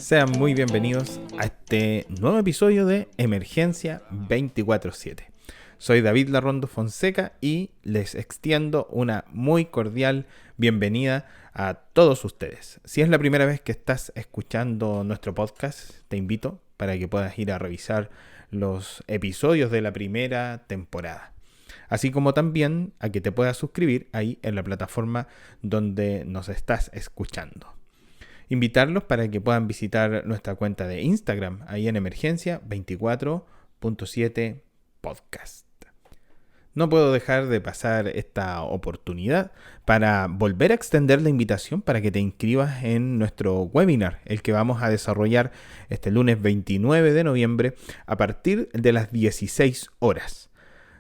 Sean muy bienvenidos a este nuevo episodio de Emergencia 24/7. Soy David Larrondo Fonseca y les extiendo una muy cordial bienvenida a todos ustedes. Si es la primera vez que estás escuchando nuestro podcast, te invito para que puedas ir a revisar los episodios de la primera temporada. Así como también a que te puedas suscribir ahí en la plataforma donde nos estás escuchando. Invitarlos para que puedan visitar nuestra cuenta de Instagram, ahí en Emergencia 24/7 Podcast. No puedo dejar de pasar esta oportunidad para volver a extender la invitación para que te inscribas en nuestro webinar, el que vamos a desarrollar este lunes 29 de noviembre a partir de las 16 horas.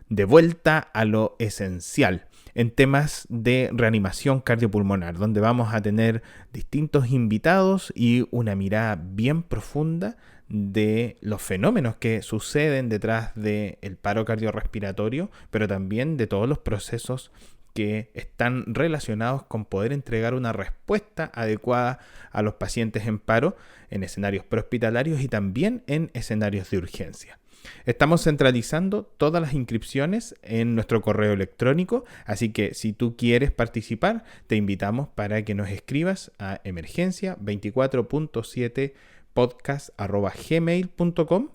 De vuelta a lo esencial en temas de reanimación cardiopulmonar, donde vamos a tener distintos invitados y una mirada bien profunda de los fenómenos que suceden detrás del paro cardiorrespiratorio, pero también de todos los procesos que están relacionados con poder entregar una respuesta adecuada a los pacientes en paro en escenarios prehospitalarios y también en escenarios de urgencia. Estamos centralizando todas las inscripciones en nuestro correo electrónico, así que si tú quieres participar, te invitamos para que nos escribas a emergencia24/7podcast@gmail.com.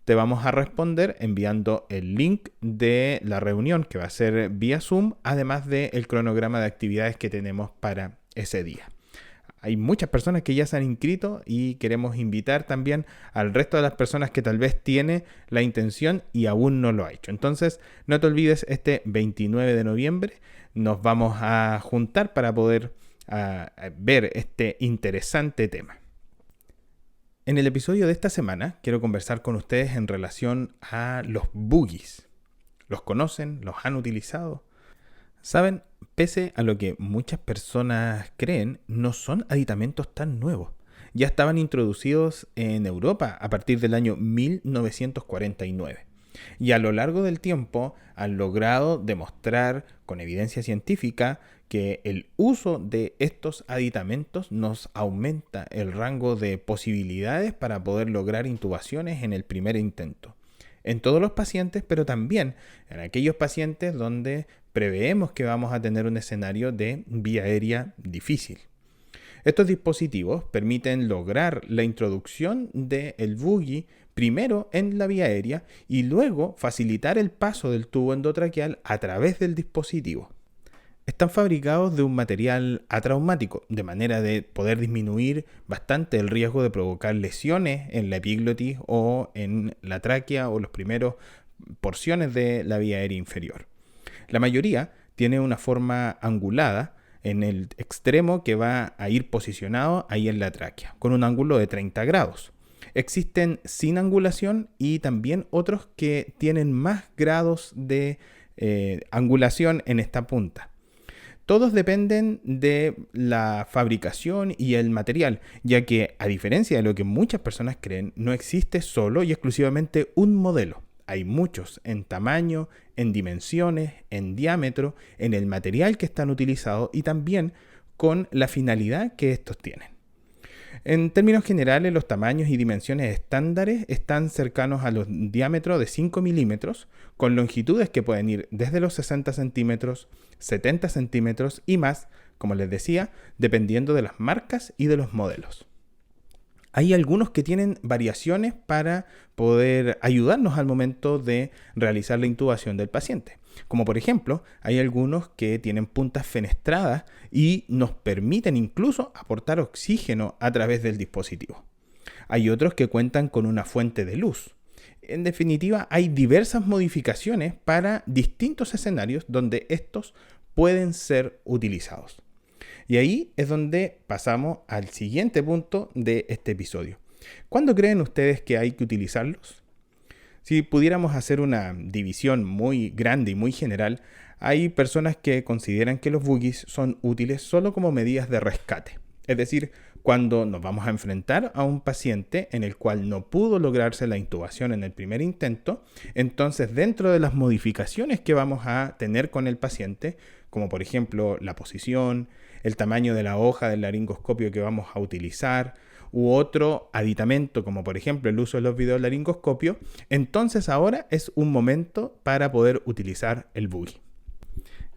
Te vamos a responder enviando el link de la reunión que va a ser vía Zoom, además del cronograma de actividades que tenemos para ese día. Hay muchas personas que ya se han inscrito y queremos invitar también al resto de las personas que tal vez tiene la intención y aún no lo ha hecho. Entonces, no te olvides, este 29 de noviembre nos vamos a juntar para poder ver este interesante tema. En el episodio de esta semana quiero conversar con ustedes en relación a los boogies. ¿Los conocen? ¿Los han utilizado? Saben, pese a lo que muchas personas creen, no son aditamentos tan nuevos. Ya estaban introducidos en Europa a partir del año 1949. Y a lo largo del tiempo han logrado demostrar con evidencia científica que el uso de estos aditamentos nos aumenta el rango de posibilidades para poder lograr intubaciones en el primer intento. En todos los pacientes, pero también en aquellos pacientes donde preveemos que vamos a tener un escenario de vía aérea difícil. Estos dispositivos permiten lograr la introducción del boogie primero en la vía aérea y luego facilitar el paso del tubo endotraqueal a través del dispositivo. Están fabricados de un material atraumático, de manera de poder disminuir bastante el riesgo de provocar lesiones en la epiglotis o en la tráquea o las primeras porciones de la vía aérea inferior. La mayoría tiene una forma angulada en el extremo que va a ir posicionado ahí en la tráquea, con un ángulo de 30 grados. Existen sin angulación y también otros que tienen más grados de angulación en esta punta. Todos dependen de la fabricación y el material, ya que, a diferencia de lo que muchas personas creen, no existe solo y exclusivamente un modelo. Hay muchos en tamaño, en dimensiones, en diámetro, en el material que están utilizados y también con la finalidad que estos tienen. En términos generales, los tamaños y dimensiones estándares están cercanos a los diámetros de 5 milímetros, con longitudes que pueden ir desde los 60 centímetros, 70 centímetros y más, como les decía, dependiendo de las marcas y de los modelos. Hay algunos que tienen variaciones para poder ayudarnos al momento de realizar la intubación del paciente. Como por ejemplo, hay algunos que tienen puntas fenestradas y nos permiten incluso aportar oxígeno a través del dispositivo. Hay otros que cuentan con una fuente de luz. En definitiva, hay diversas modificaciones para distintos escenarios donde estos pueden ser utilizados. Y ahí es donde pasamos al siguiente punto de este episodio. ¿Cuándo creen ustedes que hay que utilizarlos? Si pudiéramos hacer una división muy grande y muy general, hay personas que consideran que los boogies son útiles solo como medidas de rescate. Es decir, cuando nos vamos a enfrentar a un paciente en el cual no pudo lograrse la intubación en el primer intento, entonces dentro de las modificaciones que vamos a tener con el paciente, como por ejemplo la posición, el tamaño de la hoja del laringoscopio que vamos a utilizar, u otro aditamento, como por ejemplo el uso de los videolaringoscopios, entonces ahora es un momento para poder utilizar el boogie.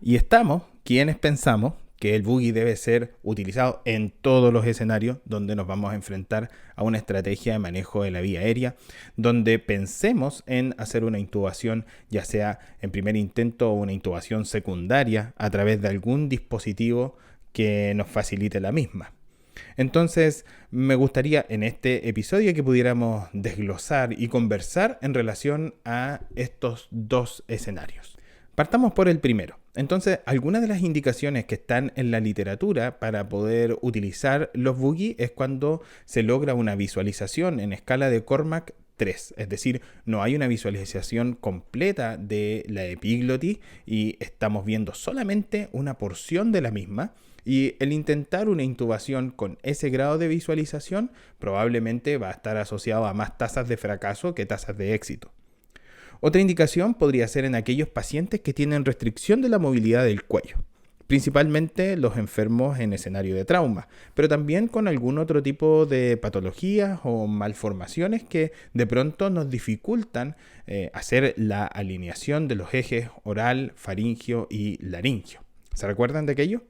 Y estamos quienes pensamos que el boogie debe ser utilizado en todos los escenarios donde nos vamos a enfrentar a una estrategia de manejo de la vía aérea, donde pensemos en hacer una intubación, ya sea en primer intento o una intubación secundaria a través de algún dispositivo que nos facilite la misma. Entonces, me gustaría en este episodio que pudiéramos desglosar y conversar en relación a estos dos escenarios. Partamos por el primero. Entonces, algunas de las indicaciones que están en la literatura para poder utilizar los boogie es cuando se logra una visualización en escala de Cormack 3, es decir, no hay una visualización completa de la epiglotis y estamos viendo solamente una porción de la misma. Y el intentar una intubación con ese grado de visualización probablemente va a estar asociado a más tasas de fracaso que tasas de éxito. Otra indicación podría ser en aquellos pacientes que tienen restricción de la movilidad del cuello, principalmente los enfermos en escenario de trauma, pero también con algún otro tipo de patologías o malformaciones que de pronto nos dificultan hacer la alineación de los ejes oral, faringio y laringio. ¿Se recuerdan de aquello?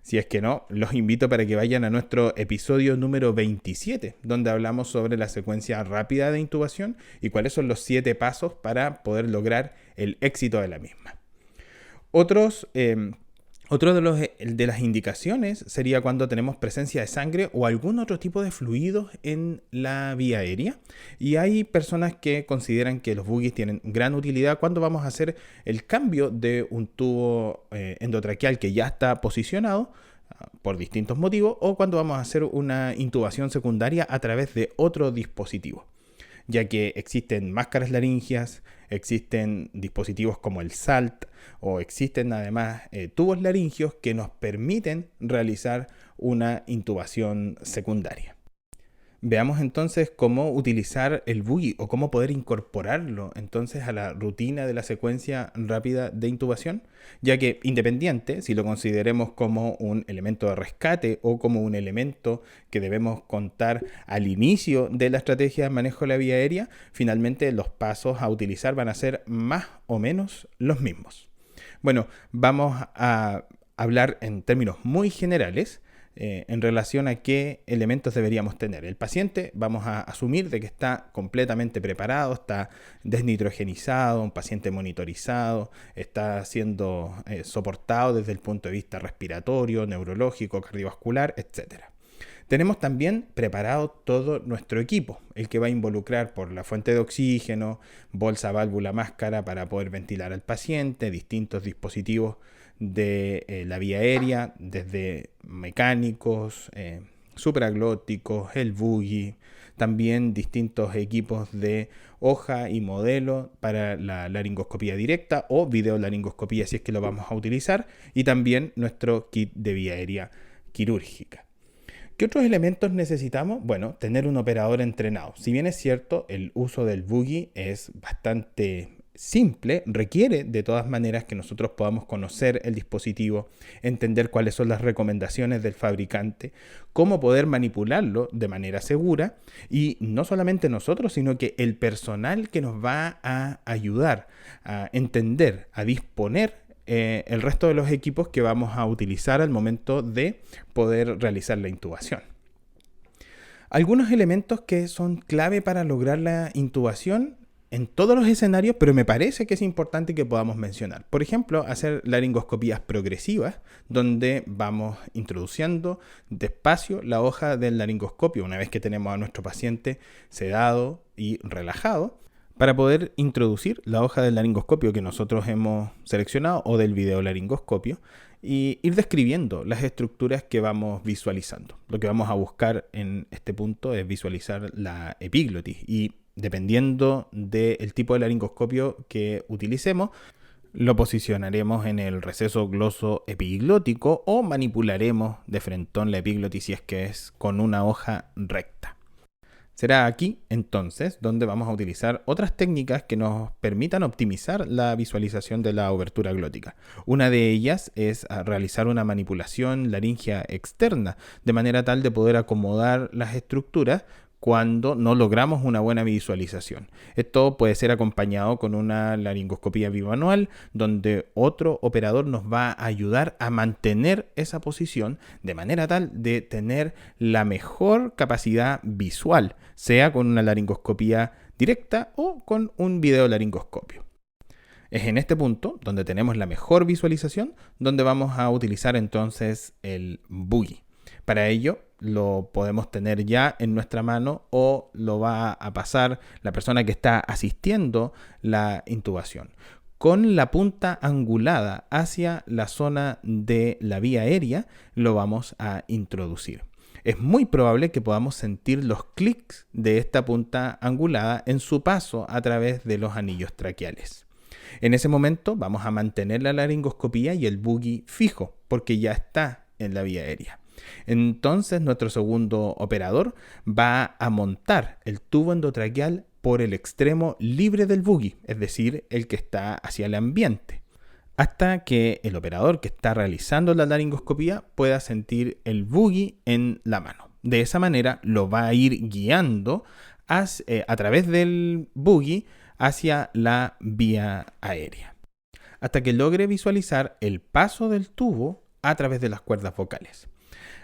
Si es que no, los invito para que vayan a nuestro episodio número 27, donde hablamos sobre la secuencia rápida de intubación y cuáles son los 7 pasos para poder lograr el éxito de la misma. Otro de las indicaciones sería cuando tenemos presencia de sangre o algún otro tipo de fluidos en la vía aérea. Y hay personas que consideran que los boogies tienen gran utilidad cuando vamos a hacer el cambio de un tubo endotraqueal que ya está posicionado por distintos motivos o cuando vamos a hacer una intubación secundaria a través de otro dispositivo, ya que existen máscaras laringias, existen dispositivos como el SALT o existen además tubos laringios que nos permiten realizar una intubación secundaria. Veamos entonces cómo utilizar el boogie o cómo poder incorporarlo entonces a la rutina de la secuencia rápida de intubación, ya que independiente, si lo consideremos como un elemento de rescate o como un elemento que debemos contar al inicio de la estrategia de manejo de la vía aérea, finalmente los pasos a utilizar van a ser más o menos los mismos. Bueno, vamos a hablar en términos muy generales en relación a qué elementos deberíamos tener. El paciente vamos a asumir de que está completamente preparado, está desnitrogenizado, un paciente monitorizado, está siendo soportado desde el punto de vista respiratorio, neurológico, cardiovascular, etc. Tenemos también preparado todo nuestro equipo, el que va a involucrar por la fuente de oxígeno, bolsa, válvula, máscara para poder ventilar al paciente, distintos dispositivos de la vía aérea, desde mecánicos, supraglóticos, el boogie, también distintos equipos de hoja y modelo para la laringoscopía directa o videolaringoscopía si es que lo vamos a utilizar, y también nuestro kit de vía aérea quirúrgica. ¿Qué otros elementos necesitamos? Bueno, tener un operador entrenado. Si bien es cierto, el uso del boogie es bastante simple, requiere de todas maneras que nosotros podamos conocer el dispositivo, entender cuáles son las recomendaciones del fabricante, cómo poder manipularlo de manera segura y no solamente nosotros, sino que el personal que nos va a ayudar a entender, a disponer el resto de los equipos que vamos a utilizar al momento de poder realizar la intubación. Algunos elementos que son clave para lograr la intubación en todos los escenarios, pero me parece que es importante que podamos mencionar. Por ejemplo, hacer laringoscopías progresivas, donde vamos introduciendo despacio la hoja del laringoscopio una vez que tenemos a nuestro paciente sedado y relajado, para poder introducir la hoja del laringoscopio que nosotros hemos seleccionado o del videolaringoscopio y ir describiendo las estructuras que vamos visualizando. Lo que vamos a buscar en este punto es visualizar la epiglotis y dependiendo del tipo de laringoscopio que utilicemos, lo posicionaremos en el receso gloso-epiglótico o manipularemos de frentón la epiglotis si es que es con una hoja recta. Será aquí, entonces, donde vamos a utilizar otras técnicas que nos permitan optimizar la visualización de la obertura glótica. Una de ellas es realizar una manipulación laringea externa, de manera tal de poder acomodar las estructuras cuando no logramos una buena visualización. Esto puede ser acompañado con una laringoscopía bimanual, donde otro operador nos va a ayudar a mantener esa posición de manera tal de tener la mejor capacidad visual, sea con una laringoscopía directa o con un videolaringoscopio. Es en este punto donde tenemos la mejor visualización, donde vamos a utilizar entonces el boogie. Para ello lo podemos tener ya en nuestra mano o lo va a pasar la persona que está asistiendo la intubación, con la punta angulada hacia la zona de la vía aérea. Lo vamos a introducir. Es muy probable que podamos sentir los clics de esta punta angulada en su paso a través de los anillos traqueales. En ese momento vamos a mantener la laringoscopía y el boogie fijo, porque ya está en la vía aérea. Entonces nuestro segundo operador va a montar el tubo endotraqueal por el extremo libre del boogie, es decir, el que está hacia el ambiente, hasta que el operador que está realizando la laringoscopía pueda sentir el boogie en la mano. De esa manera lo va a ir guiando a través del boogie hacia la vía aérea, hasta que logre visualizar el paso del tubo a través de las cuerdas vocales.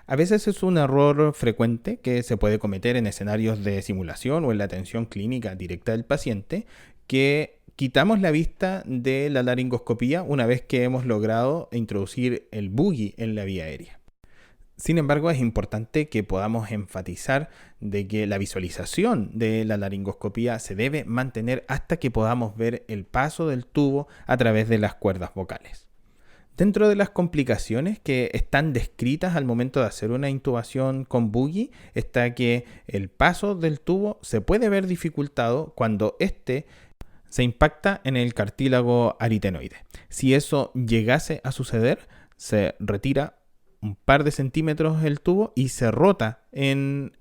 A veces es un error frecuente que se puede cometer en escenarios de simulación o en la atención clínica directa del paciente, que quitamos la vista de la laringoscopía una vez que hemos logrado introducir el boogie en la vía aérea. Sin embargo, es importante que podamos enfatizar de que la visualización de la laringoscopía se debe mantener hasta que podamos ver el paso del tubo a través de las cuerdas vocales. Dentro de las complicaciones que están descritas al momento de hacer una intubación con boogie está que el paso del tubo se puede ver dificultado cuando éste se impacta en el cartílago aritenoide. Si eso llegase a suceder, se retira un par de centímetros el tubo y se rota en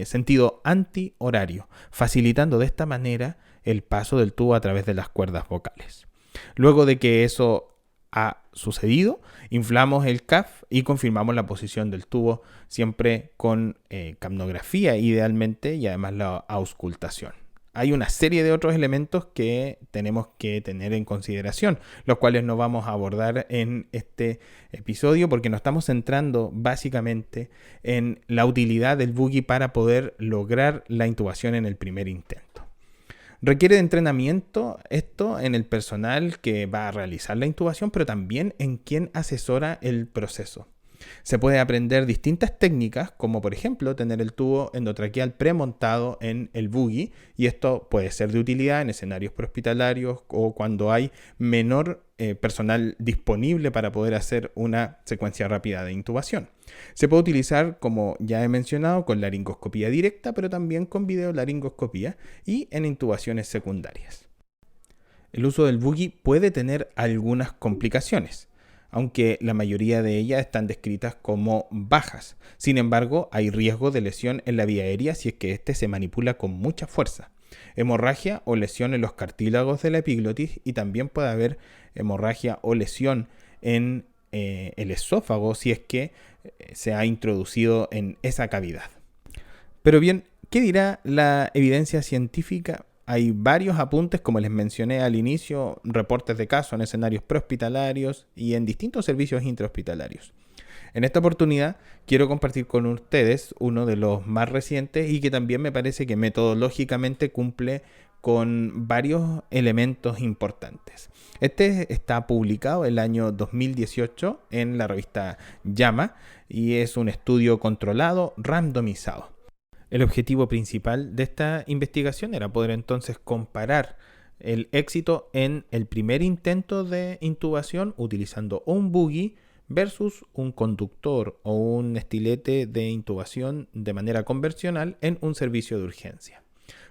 sentido antihorario, facilitando de esta manera el paso del tubo a través de las cuerdas vocales. Luego de que eso ha sucedido, inflamos el CAF y confirmamos la posición del tubo, siempre con capnografía idealmente, y además la auscultación. Hay una serie de otros elementos que tenemos que tener en consideración, los cuales no vamos a abordar en este episodio porque nos estamos centrando básicamente en la utilidad del boogie para poder lograr la intubación en el primer intento. Requiere de entrenamiento esto en el personal que va a realizar la intubación, pero también en quien asesora el proceso. Se puede aprender distintas técnicas, como por ejemplo tener el tubo endotraqueal premontado en el boogie, y esto puede ser de utilidad en escenarios prehospitalarios o cuando hay menor personal disponible para poder hacer una secuencia rápida de intubación. Se puede utilizar, como ya he mencionado, con laringoscopía directa, pero también con videolaringoscopía y en intubaciones secundarias. El uso del boogie puede tener algunas complicaciones, aunque la mayoría de ellas están descritas como bajas. Sin embargo, hay riesgo de lesión en la vía aérea si es que éste se manipula con mucha fuerza. Hemorragia o lesión en los cartílagos de la epiglotis, y también puede haber hemorragia o lesión en el esófago si es que se ha introducido en esa cavidad. Pero bien, ¿qué dirá la evidencia científica? Hay varios apuntes, como les mencioné al inicio, reportes de casos en escenarios prehospitalarios y en distintos servicios intrahospitalarios. En esta oportunidad quiero compartir con ustedes uno de los más recientes y que también me parece que metodológicamente cumple con varios elementos importantes. Este está publicado el año 2018 en la revista JAMA y es un estudio controlado randomizado. El objetivo principal de esta investigación era poder entonces comparar el éxito en el primer intento de intubación utilizando un boogie versus un conductor o un estilete de intubación de manera convencional en un servicio de urgencia.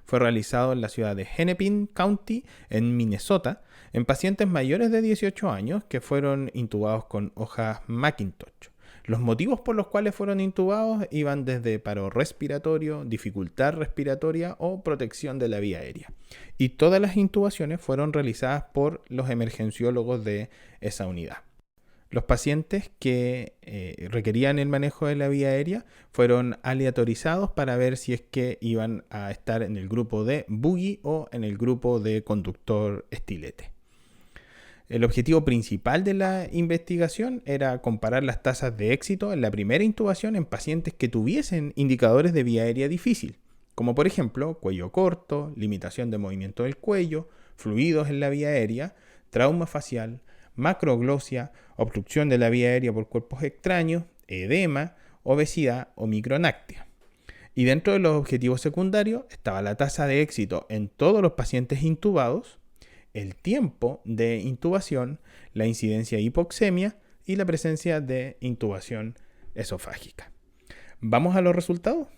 Fue realizado en la ciudad de Hennepin County, en Minnesota, en pacientes mayores de 18 años que fueron intubados con hojas Macintosh. Los motivos por los cuales fueron intubados iban desde paro respiratorio, dificultad respiratoria o protección de la vía aérea. Y todas las intubaciones fueron realizadas por los emergenciólogos de esa unidad. Los pacientes que requerían el manejo de la vía aérea fueron aleatorizados para ver si es que iban a estar en el grupo de buggy o en el grupo de conductor estilete. El objetivo principal de la investigación era comparar las tasas de éxito en la primera intubación en pacientes que tuviesen indicadores de vía aérea difícil, como por ejemplo cuello corto, limitación de movimiento del cuello, fluidos en la vía aérea, trauma facial, macroglosia, obstrucción de la vía aérea por cuerpos extraños, edema, obesidad o micronactia. Y dentro de los objetivos secundarios estaba la tasa de éxito en todos los pacientes intubados, el tiempo de intubación, la incidencia de hipoxemia y la presencia de intubación esofágica. ¿Vamos a los resultados?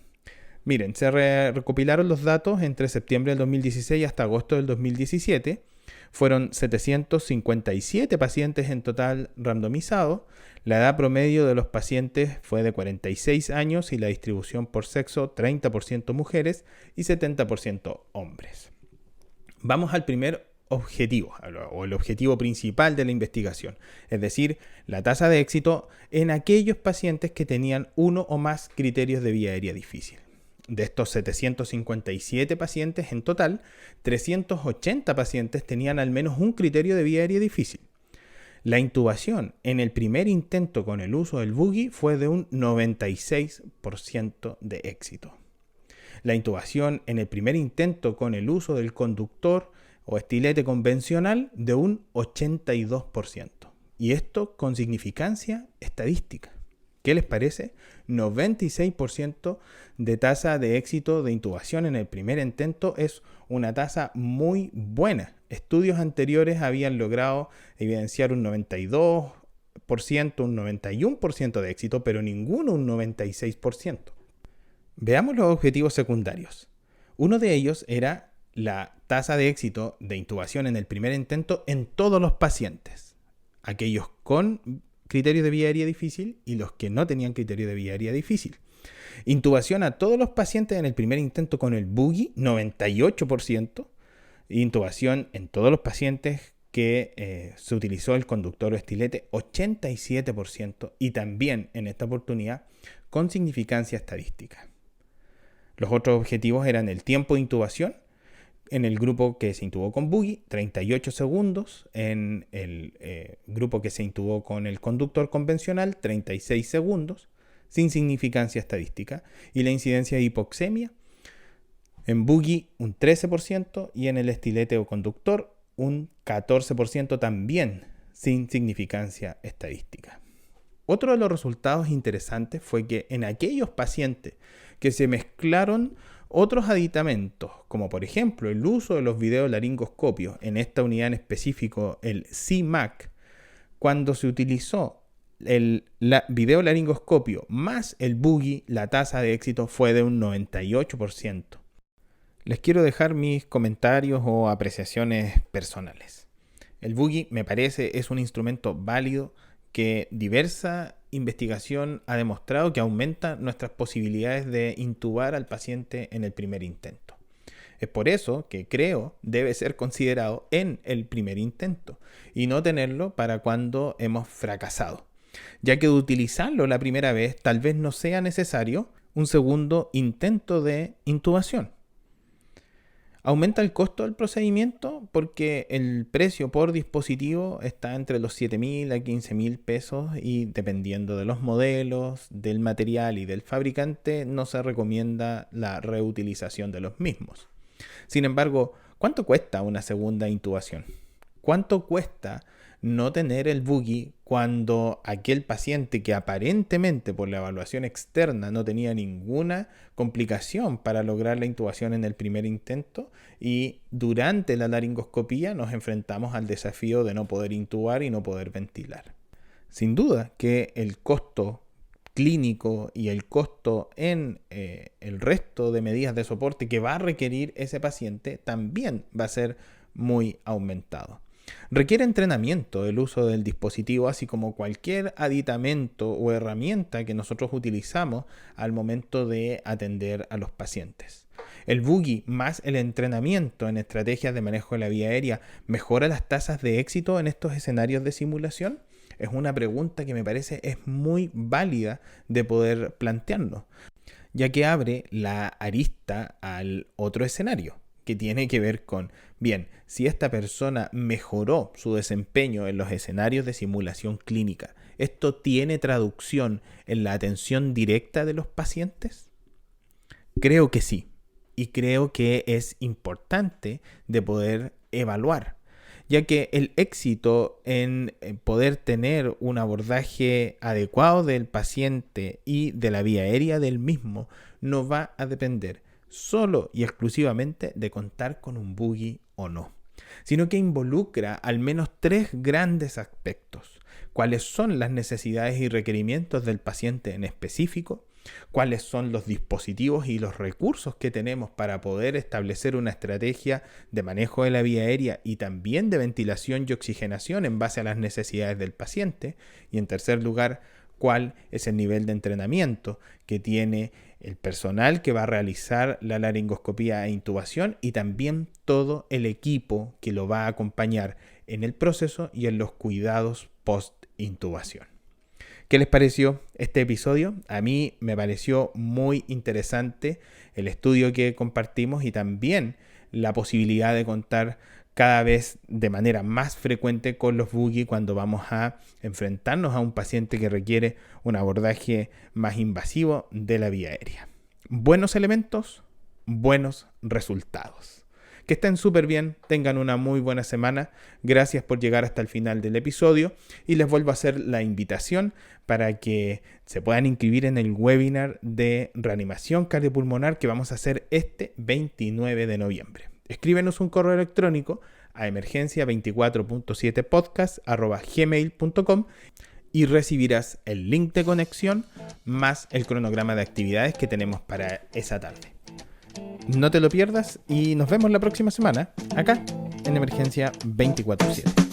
Miren, se recopilaron los datos entre septiembre del 2016 hasta agosto del 2017. Fueron 757 pacientes en total randomizados. La edad promedio de los pacientes fue de 46 años y la distribución por sexo 30% mujeres y 70% hombres. Vamos al primer objetivo o el objetivo principal de la investigación, es decir, la tasa de éxito en aquellos pacientes que tenían uno o más criterios de vía aérea difícil. De estos 757 pacientes en total, 380 pacientes tenían al menos un criterio de vía aérea difícil. La intubación en el primer intento con el uso del buggy fue de un 96% de éxito. La intubación en el primer intento con el uso del conductor o estilete convencional de un 82%. Y esto con significancia estadística. ¿Qué les parece? 96% de tasa de éxito de intubación en el primer intento es una tasa muy buena. Estudios anteriores habían logrado evidenciar un 92%, un 91% de éxito, pero ninguno un 96%. Veamos los objetivos secundarios. Uno de ellos era la tasa de éxito de intubación en el primer intento en todos los pacientes, aquellos con criterios de vía aérea difícil y los que no tenían criterio de vía aérea difícil. Intubación a todos los pacientes en el primer intento con el buggy, 98%. Intubación en todos los pacientes que se utilizó el conductor o estilete, 87%. Y también en esta oportunidad con significancia estadística. Los otros objetivos eran el tiempo de intubación. En el grupo que se intubó con buggy, 38 segundos. En el grupo que se intubó con el conductor convencional, 36 segundos, sin significancia estadística. Y la incidencia de hipoxemia, en buggy un 13% y en el estilete o conductor un 14% también, sin significancia estadística. Otro de los resultados interesantes fue que en aquellos pacientes que se mezclaron otros aditamentos, como por ejemplo el uso de los videolaringoscopios, en esta unidad en específico el CMAC, cuando se utilizó el videolaringoscopio más el buggy, la tasa de éxito fue de un 98%. Les quiero dejar mis comentarios o apreciaciones personales. El buggy me parece es un instrumento válido que diversa investigación ha demostrado que aumenta nuestras posibilidades de intubar al paciente en el primer intento. Es por eso que creo debe ser considerado en el primer intento y no tenerlo para cuando hemos fracasado, ya que de utilizarlo la primera vez tal vez no sea necesario un segundo intento de intubación. Aumenta el costo del procedimiento porque el precio por dispositivo está entre los 7.000 a 15.000 pesos y dependiendo de los modelos, del material y del fabricante no se recomienda la reutilización de los mismos. Sin embargo, ¿cuánto cuesta una segunda intubación? ¿Cuánto cuesta no tener el buggy cuando aquel paciente que aparentemente por la evaluación externa no tenía ninguna complicación para lograr la intubación en el primer intento y durante la laringoscopía nos enfrentamos al desafío de no poder intubar y no poder ventilar? Sin duda que el costo clínico y el costo en el resto de medidas de soporte que va a requerir ese paciente también va a ser muy aumentado. Requiere entrenamiento el uso del dispositivo, así como cualquier aditamento o herramienta que nosotros utilizamos al momento de atender a los pacientes. El buggy más el entrenamiento en estrategias de manejo de la vía aérea mejora las tasas de éxito en estos escenarios de simulación. Es una pregunta que me parece es muy válida de poder plantearnos, ya que abre la arista al otro escenario, que tiene que ver con, bien, si esta persona mejoró su desempeño en los escenarios de simulación clínica, ¿esto tiene traducción en la atención directa de los pacientes? Creo que sí, y creo que es importante de poder evaluar, ya que el éxito en poder tener un abordaje adecuado del paciente y de la vía aérea del mismo no va a depender solo y exclusivamente de contar con un buggy o no, sino que involucra al menos 3 grandes aspectos. ¿Cuáles son las necesidades y requerimientos del paciente en específico? ¿Cuáles son los dispositivos y los recursos que tenemos para poder establecer una estrategia de manejo de la vía aérea y también de ventilación y oxigenación en base a las necesidades del paciente? Y en tercer lugar, ¿cuál es el nivel de entrenamiento que tiene el personal que va a realizar la laringoscopía e intubación y también todo el equipo que lo va a acompañar en el proceso y en los cuidados post-intubación? ¿Qué les pareció este episodio? A mí me pareció muy interesante el estudio que compartimos y también la posibilidad de contar cada vez de manera más frecuente con los buggy cuando vamos a enfrentarnos a un paciente que requiere un abordaje más invasivo de la vía aérea. Buenos elementos, buenos resultados. Que estén súper bien, tengan una muy buena semana. Gracias por llegar hasta el final del episodio y les vuelvo a hacer la invitación para que se puedan inscribir en el webinar de reanimación cardiopulmonar que vamos a hacer este 29 de noviembre. Escríbenos un correo electrónico a emergencia24.7podcast@gmail.com y recibirás el link de conexión más el cronograma de actividades que tenemos para esa tarde. No te lo pierdas y nos vemos la próxima semana acá en Emergencia 24/7.